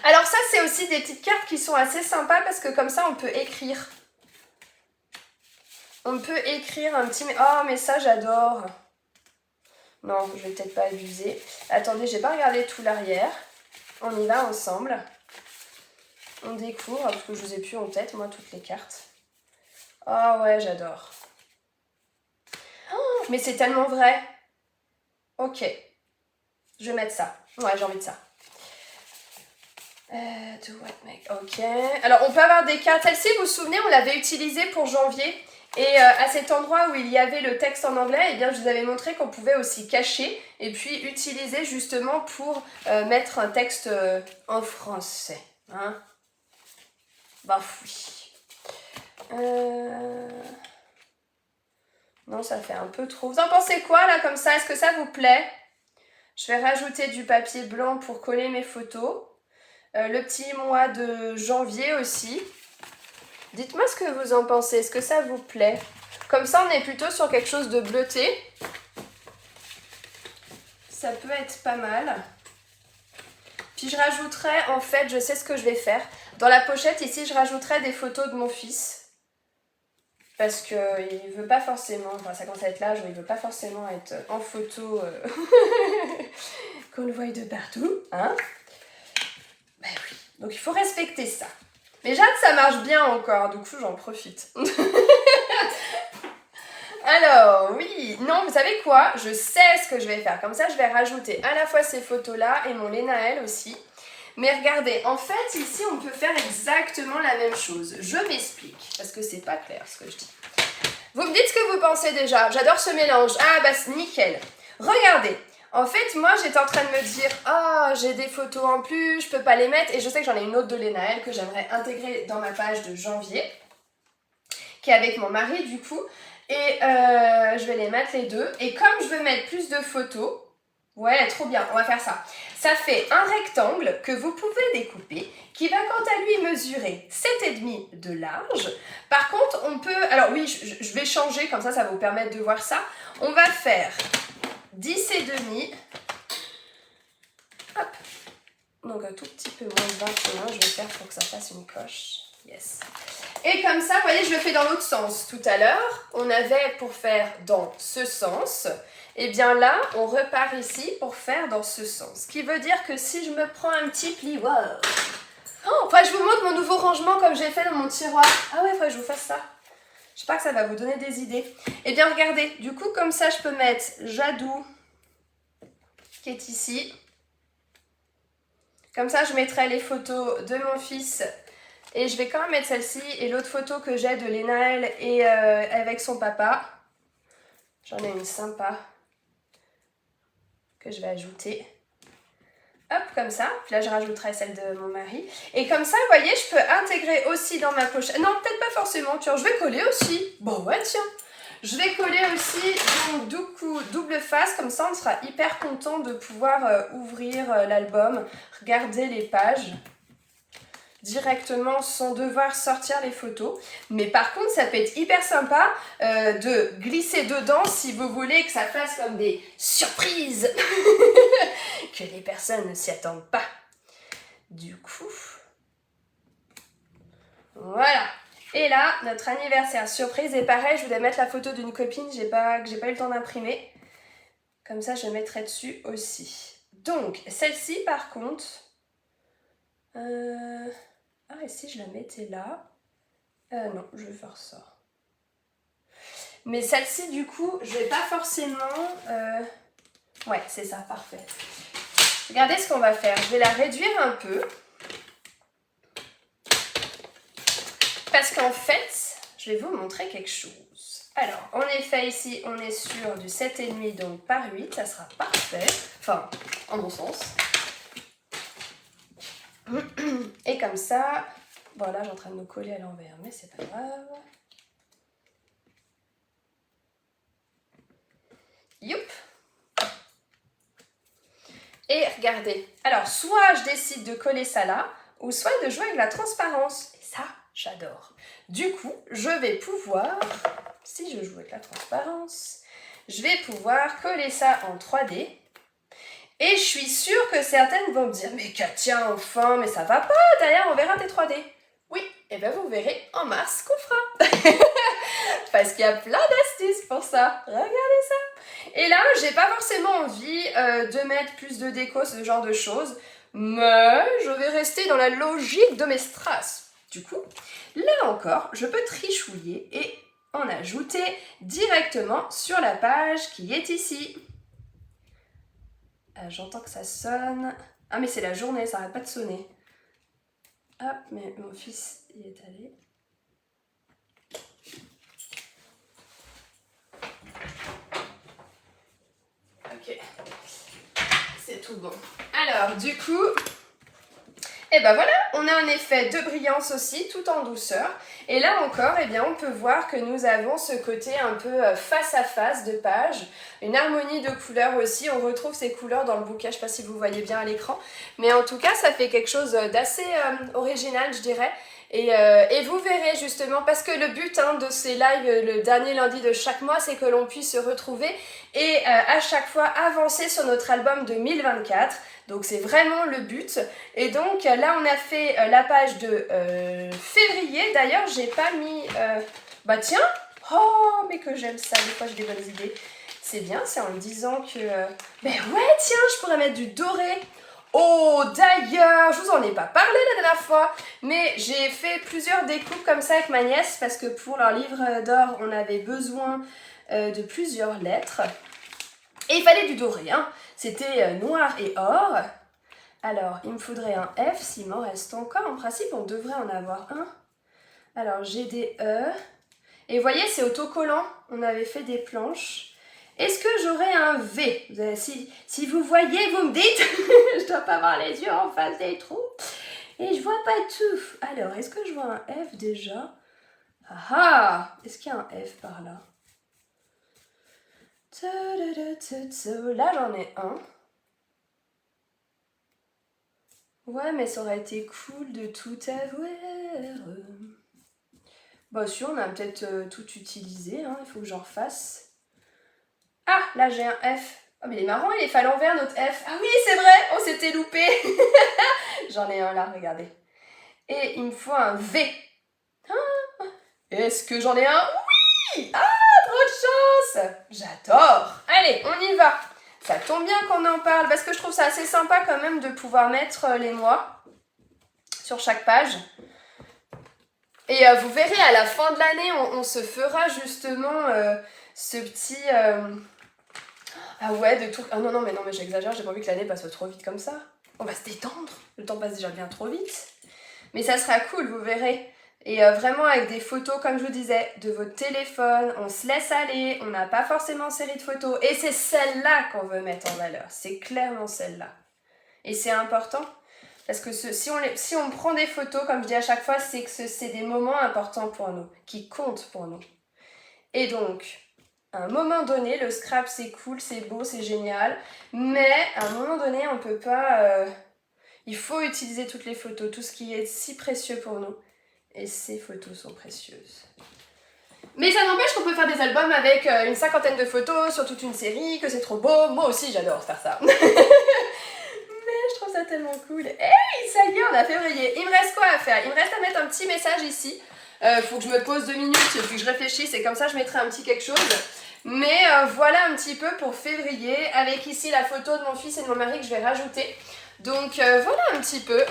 Alors ça, c'est aussi des petites cartes qui sont assez sympas parce que comme ça, on peut écrire. On peut écrire un petit... Oh, mais ça, j'adore. Non, je vais peut-être pas abuser. Attendez, j'ai pas regardé tout l'arrière. On y va ensemble. On découvre, parce que je vous ai plus en tête, moi, toutes les cartes. Oh ouais, j'adore. Oh, mais c'est tellement vrai. Ok. Je vais mettre ça. Ouais, j'ai envie de ça. Ok. Alors, on peut avoir des cartes. Celle-ci, vous vous souvenez, on l'avait utilisée pour janvier. Et à cet endroit où il y avait le texte en anglais, eh bien, je vous avais montré qu'on pouvait aussi cacher et puis utiliser justement pour mettre un texte en français. Hein? Bah oui. Non, ça fait un peu trop. Vous en pensez quoi là comme ça? Est-ce que ça vous plaît? Je vais rajouter du papier blanc pour coller mes photos. Le petit mois de janvier aussi. Dites-moi ce que vous en pensez. Est-ce que ça vous plaît? Comme ça, on est plutôt sur quelque chose de bleuté. Ça peut être pas mal. Puis je rajouterai, en fait, je sais ce que je vais faire. Dans la pochette, ici, je rajouterai des photos de mon fils. Parce qu'il ne veut pas forcément, enfin ça commence à être l'âge où il ne veut pas forcément être en photo qu'on le voie de partout. Hein? Ben oui, donc il faut respecter ça. Mais Jade, ça marche bien encore, du coup j'en profite. Alors, oui, non, vous savez quoi? Je sais ce que je vais faire. Comme ça, je vais rajouter à la fois ces photos-là et mon Lénaël aussi. Mais regardez, en fait, ici, on peut faire exactement la même chose. Je m'explique, parce que c'est pas clair ce que je dis. Vous me dites ce que vous pensez déjà. J'adore ce mélange. Ah, bah, c'est nickel. Regardez. En fait, moi, j'étais en train de me dire « Ah, j'ai des photos en plus, je peux pas les mettre. » Et je sais que j'en ai une autre de Lénaël que j'aimerais intégrer dans ma page de janvier, qui est avec mon mari, du coup. Et je vais les mettre les deux. Et comme je veux mettre plus de photos, ouais, trop bien, on va faire ça. Ça fait un rectangle que vous pouvez découper, qui va quant à lui mesurer 7,5 de large. Par contre, on peut... Alors oui, je vais changer, comme ça va vous permettre de voir ça. On va faire 10,5. Hop. Donc un tout petit peu moins de 21, je vais faire pour que ça fasse une coche. Yes. Et comme ça, vous voyez, je le fais dans l'autre sens. Tout à l'heure, on avait pour faire dans ce sens. Et bien là, on repart ici pour faire dans ce sens. Ce qui veut dire que si je me prends un petit pli, wow. Oh, faudrait que je vous montre mon nouveau rangement comme j'ai fait dans mon tiroir. Ah ouais, faudrait que je vous fasse ça. Je sais pas que ça va vous donner des idées. Et bien regardez, du coup comme ça, je peux mettre Jadou qui est ici. Comme ça, je mettrai les photos de mon fils. Et je vais quand même mettre celle-ci et l'autre photo que j'ai de Lénaël et avec son papa. J'en ai une sympa que je vais ajouter. Hop, comme ça. Puis là, je rajouterai celle de mon mari. Et comme ça, vous voyez, je peux intégrer aussi dans ma pochette. Non, peut-être pas forcément. Tiens, je vais coller aussi. Bon, ouais, tiens. Je vais coller aussi, donc, du coup, double face. Comme ça, on sera hyper content de pouvoir ouvrir l'album, regarder les pages directement sans devoir sortir les photos. Mais par contre, ça peut être hyper sympa de glisser dedans si vous voulez que ça fasse comme des surprises que les personnes ne s'y attendent pas. Du coup, voilà. Et là, notre anniversaire surprise. Et pareil, je voulais mettre la photo d'une copine que j'ai pas eu le temps d'imprimer. Comme ça, je mettrai dessus aussi. Donc, celle-ci, par contre... Ah, et si je la mettais là? Non, je vais faire ça. Mais celle-ci, du coup, je vais pas forcément... Ouais, c'est ça, parfait. Regardez ce qu'on va faire. Je vais la réduire un peu. Parce qu'en fait, je vais vous montrer quelque chose. Alors, en effet, ici, on est sur du 7,5, donc par 8. Ça sera parfait. Enfin, en mon sens. Et comme ça, voilà, je suis en train de me coller à l'envers, mais c'est pas grave. Youp. Et regardez, alors soit je décide de coller ça là, ou soit de jouer avec la transparence. Et ça, j'adore. Du coup, je vais pouvoir, si je joue avec la transparence, je vais pouvoir coller ça en 3D. Et je suis sûre que certaines vont me dire « Mais Katia, enfin, mais ça va pas, derrière on verra tes 3D. » Oui, et bien vous verrez en mars qu'on fera. Parce qu'il y a plein d'astuces pour ça. Regardez ça. Et là, j'ai pas forcément envie de mettre plus de déco, ce genre de choses. Mais je vais rester dans la logique de mes strass. Du coup, là encore, je peux trichouiller et en ajouter directement sur la page qui est ici. J'entends que ça sonne. Ah, mais c'est la journée, ça n'arrête pas de sonner. Hop, mais mon fils y est allé. Ok, c'est tout bon. Alors, du coup, et ben voilà, on a un effet de brillance aussi, tout en douceur. Et là encore, eh bien, on peut voir que nous avons ce côté un peu face à face de page, une harmonie de couleurs aussi. On retrouve ces couleurs dans le bouquet, je ne sais pas si vous voyez bien à l'écran, mais en tout cas, ça fait quelque chose d'assez original, je dirais. Et vous verrez justement, parce que le but de ces lives le dernier lundi de chaque mois, c'est que l'on puisse se retrouver et à chaque fois avancer sur notre album 2024. Donc c'est vraiment le but. Et donc là on a fait la page de février. D'ailleurs j'ai pas mis... bah tiens, oh mais que j'aime ça, des fois j'ai des bonnes idées. C'est bien, c'est en me disant que... ben ouais tiens, je pourrais mettre du doré. Oh d'ailleurs, je vous en ai pas parlé la dernière fois, mais j'ai fait plusieurs découpes comme ça avec ma nièce parce que pour leur livre d'or, on avait besoin de plusieurs lettres. Et il fallait du doré, hein. C'était noir et or. Alors, il me faudrait un F s'il m'en reste encore. En principe, on devrait en avoir un. Alors, j'ai des E. Et vous voyez, c'est autocollant. On avait fait des planches. Est-ce que j'aurai un V? Si vous voyez, vous me dites. Je dois pas avoir les yeux en face des trous. Et je vois pas tout. Alors, est-ce que je vois un F déjà? Ah ah! Est-ce qu'il y a un F par là? Là, j'en ai un. Ouais, mais ça aurait été cool de tout avoir. Bah si, on a peut-être tout utilisé, hein. Il faut que j'en refasse. Ah, là j'ai un F. Oh mais il est marrant, il est fait à l'envers notre F. Ah oui, c'est vrai, on s'était loupé. J'en ai un là, regardez. Et il me faut un V. Ah, est-ce que j'en ai un? Oui! Ah, trop de chance! J'adore! Allez, on y va. Ça tombe bien qu'on en parle parce que je trouve ça assez sympa quand même de pouvoir mettre les mois sur chaque page. Et vous verrez, à la fin de l'année, on se fera justement ce petit... Ah ouais, de tout... Ah non, mais j'exagère, j'ai pas envie que l'année passe trop vite comme ça. On va se détendre, le temps passe déjà bien trop vite. Mais ça sera cool, vous verrez. Et vraiment avec des photos, comme je vous disais, de votre téléphone, on se laisse aller, on n'a pas forcément série de photos. Et c'est celle-là qu'on veut mettre en valeur, c'est clairement celle-là. Et c'est important, parce que si on prend des photos, comme je dis à chaque fois, c'est que c'est des moments importants pour nous, qui comptent pour nous. Et donc... à un moment donné, le scrap c'est cool, c'est beau, c'est génial, mais à un moment donné, on peut pas... il faut utiliser toutes les photos, tout ce qui est si précieux pour nous. Et ces photos sont précieuses. Mais ça n'empêche qu'on peut faire des albums avec une 50aine de photos sur toute une série, que c'est trop beau. Moi aussi, j'adore faire ça. Mais je trouve ça tellement cool. Hey, ça y est, on a février. Il me reste quoi à faire? Il me reste à mettre un petit message ici. Faut que je me pose 2 minutes, puis que je réfléchisse, et comme ça je mettrai un petit quelque chose. Mais voilà un petit peu pour février, avec ici la photo de mon fils et de mon mari que je vais rajouter. Donc voilà un petit peu.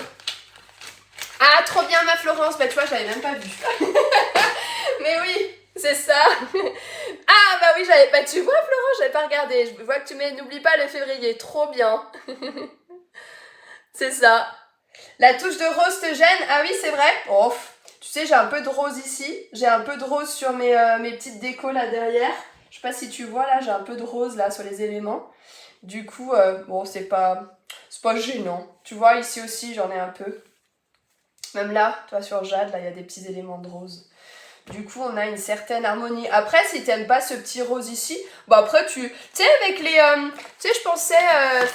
Ah, trop bien ma Florence, bah tu vois, je l'avais même pas vue. Mais oui, c'est ça. Ah bah oui, bah tu vois Florence, j'avais pas regardé. Je vois que tu mets, n'oublie pas le février, trop bien. C'est ça. La touche de rose te gêne? Ah oui, c'est vrai. Oh, tu sais, j'ai un peu de rose ici. J'ai un peu de rose sur mes petites décos là derrière. Je sais pas si tu vois là, j'ai un peu de rose là sur les éléments. Du coup, bon, c'est pas gênant. Tu vois, ici aussi, j'en ai un peu. Même là, toi sur Jade, là, il y a des petits éléments de rose. Du coup, on a une certaine harmonie. Après, si t'aimes pas ce petit rose ici, bah après, tu sais, avec les... tu sais, je pensais...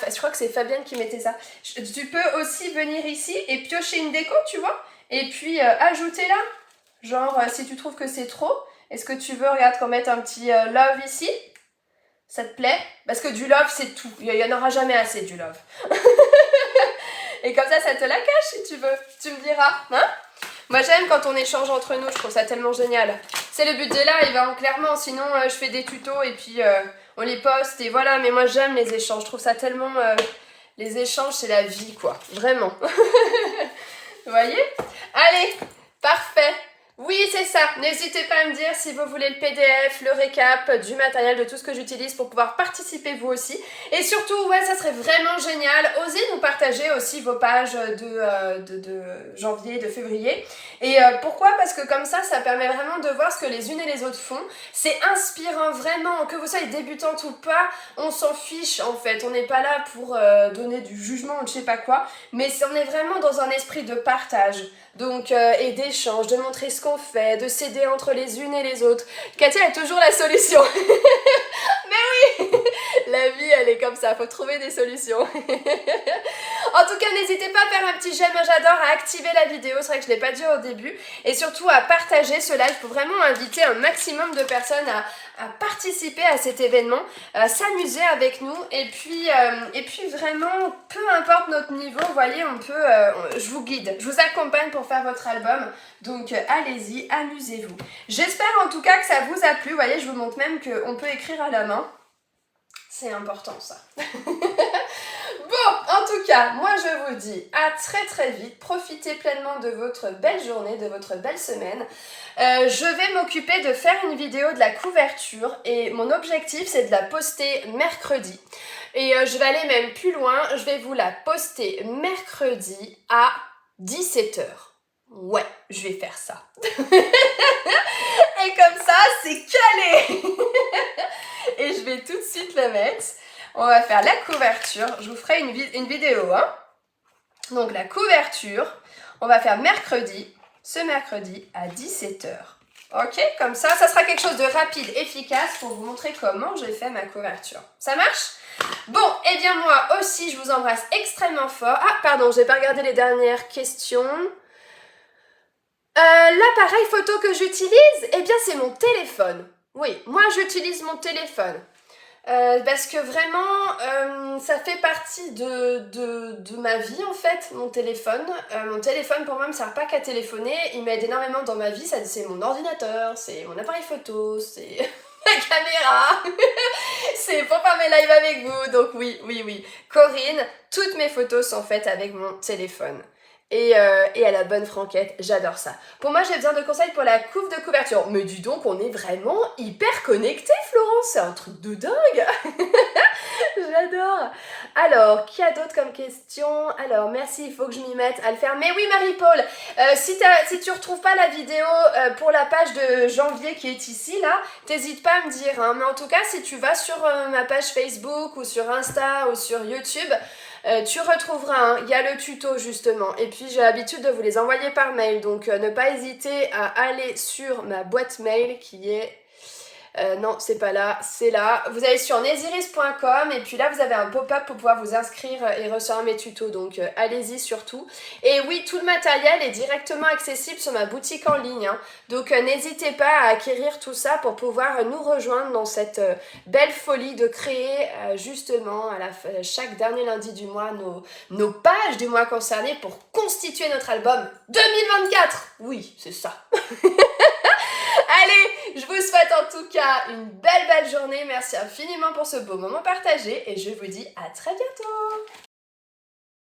je crois que c'est Fabienne qui mettait ça. Tu peux aussi venir ici et piocher une déco, tu vois. Et puis, ajouter là. Genre, si tu trouves que c'est trop, est-ce que tu veux, regarde, qu'on mette un petit love ici? Ça te plaît? Parce que du love, c'est tout. Il y en aura jamais assez, du love. Et comme ça te la cache, si tu veux. Tu me diras, hein? Moi j'aime quand on échange entre nous, je trouve ça tellement génial. C'est le but de live, hein, clairement, sinon je fais des tutos et puis on les poste et voilà, mais moi j'aime les échanges, je trouve ça tellement... les échanges c'est la vie quoi, vraiment. Vous voyez? Allez, parfait. Oui, c'est ça. N'hésitez pas à me dire si vous voulez le PDF, le récap du matériel, de tout ce que j'utilise pour pouvoir participer vous aussi. Et surtout, ouais, ça serait vraiment génial. Osez nous partager aussi vos pages de janvier, de février. Et pourquoi? Parce que comme ça permet vraiment de voir ce que les unes et les autres font. C'est inspirant vraiment. Que vous soyez débutante ou pas, on s'en fiche en fait. On n'est pas là pour donner du jugement ou je sais pas quoi. Mais on est vraiment dans un esprit de partage. Donc, et d'échange, de montrer ce qu'on fait, de s'aider entre les unes et les autres. Katia a toujours la solution. Mais oui, la la vie, elle est comme ça, faut trouver des solutions. En tout cas, n'hésitez pas à faire un petit j'aime, j'adore, à activer la vidéo, c'est vrai que je ne l'ai pas dit au début, et surtout à partager ce live pour vraiment inviter un maximum de personnes à participer à cet événement, à s'amuser avec nous, et puis vraiment, peu importe notre niveau, vous voyez, je vous guide, je vous accompagne pour faire votre album, donc allez-y, amusez-vous. J'espère en tout cas que ça vous a plu, vous voyez, je vous montre même qu'on peut écrire à la main, c'est important ça. Bon, en tout cas, moi je vous dis à très très vite, profitez pleinement de votre belle journée, de votre belle semaine. Je vais m'occuper de faire une vidéo de la couverture et mon objectif c'est de la poster mercredi. Et je vais aller même plus loin, je vais vous la poster mercredi à 17 h. Ouais, je vais faire ça. Et comme ça, c'est calé. Et je vais tout de suite la mettre. On va faire la couverture. Je vous ferai une vidéo. Hein. Donc la couverture, on va faire ce mercredi à 17 h. Ok, comme ça sera quelque chose de rapide, efficace pour vous montrer comment j'ai fait ma couverture. Ça marche? Bon, et bien moi aussi, je vous embrasse extrêmement fort. Ah, pardon, j'ai pas regardé les dernières questions. L'appareil photo que j'utilise, eh bien c'est mon téléphone. Oui, moi j'utilise mon téléphone. Parce que vraiment, ça fait partie de ma vie en fait, mon téléphone. Mon téléphone pour moi ne me sert pas qu'à téléphoner, il m'aide énormément dans ma vie, c'est mon ordinateur, c'est mon appareil photo, c'est ma caméra, c'est pour faire mes lives avec vous, donc oui. Corinne, toutes mes photos sont faites avec mon téléphone. Et à la bonne franquette, j'adore ça. Pour moi, j'ai besoin de conseils pour la couve de couverture. Mais dis donc, on est vraiment hyper connectés, Florence. C'est un truc de dingue. J'adore. Alors, qui a d'autres comme question? Alors, merci, il faut que je m'y mette à le faire. Mais oui, Marie-Paul, si tu retrouves pas la vidéo pour la page de janvier qui est ici, là, t'hésites pas à me dire. Hein. Mais en tout cas, si tu vas sur ma page Facebook ou sur Insta ou sur YouTube, tu retrouveras, il y a le tuto justement, et puis j'ai l'habitude de vous les envoyer par mail, donc ne pas hésiter à aller sur ma boîte mail qui est... non, c'est pas là, c'est là. Vous allez sur neziris.com et puis là vous avez un pop-up pour pouvoir vous inscrire et recevoir mes tutos, donc allez-y surtout. Et oui, tout le matériel est directement accessible sur ma boutique en ligne, hein. Donc n'hésitez pas à acquérir tout ça pour pouvoir nous rejoindre dans cette belle folie de créer justement à chaque dernier lundi du mois nos pages du mois concerné pour constituer notre album 2024. Oui, c'est ça. Allez, je vous souhaite en tout cas une belle journée. Merci infiniment pour ce beau moment partagé et je vous dis à très bientôt.